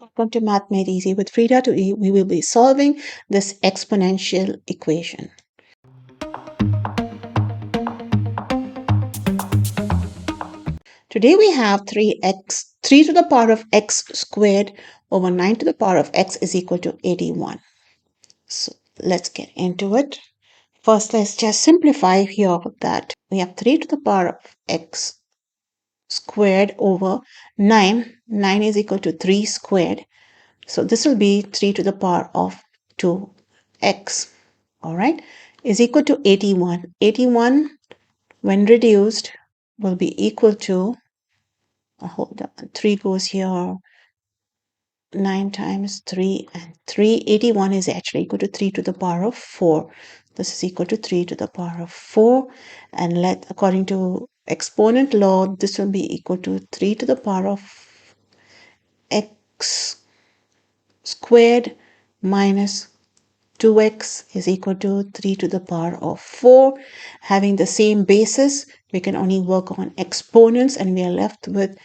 Welcome to Math Made Easy with Frida. Today we will be solving this exponential equation. Today we have 3 to the power of x squared over 9 to the power of x is equal to 81. So let's get into it. First, let's just simplify here that we have 3 to the power of x squared over 9. 9 is equal to 3 squared. So this will be 3 to the power of 2x, all right, is equal to 81. 81 when reduced will be equal to, hold on, 3 goes here, 9 times 3 and 3. 81 is actually equal to 3 to the power of 4. This is equal to 3 to the power of 4. And according to exponent law, this will be equal to 3 to the power of x squared minus 2x is equal to 3 to the power of 4. Having the same basis, we can only work on exponents and we are left with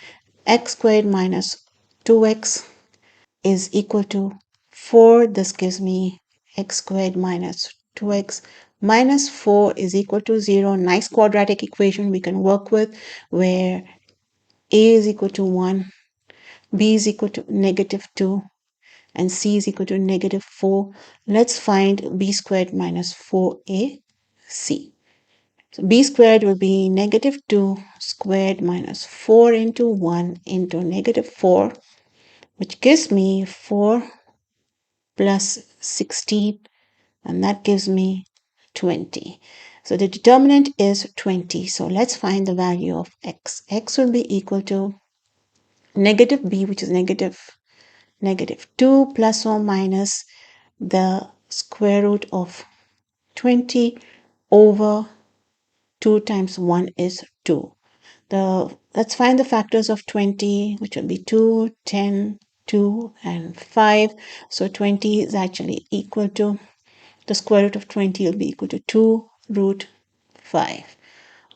x squared minus 2x is equal to 4. This gives me x squared minus 2x minus 4 is equal to 0. Nice quadratic equation we can work with where a is equal to 1, b is equal to negative 2, and c is equal to negative 4. Let's find b squared minus 4ac. So b squared will be negative 2 squared minus 4 into 1 into negative 4, which gives me 4 plus 16, and that gives me 20. So the determinant is 20. So let's find the value of x. X will be equal to negative b, which is negative 2 plus or minus the square root of 20 over 2 times 1 is 2. Let's find the factors of 20, which will be 2, 10, 2, and 5. So 20 is actually equal to, the square root of 20 will be equal to 2 root 5.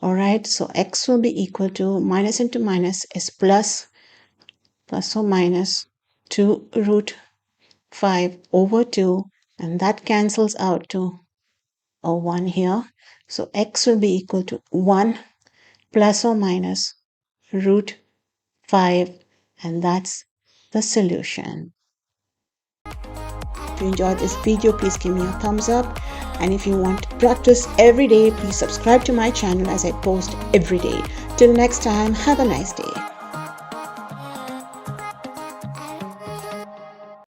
All right, so x will be equal to, minus into minus is plus or minus 2 root 5 over 2, and that cancels out to a 1 here. So x will be equal to 1 plus or minus root 5, and that's the solution. If you enjoyed this video, please give me a thumbs up, and if you want to practice every day, please subscribe to my channel as I post every day. Till next time, have a nice day.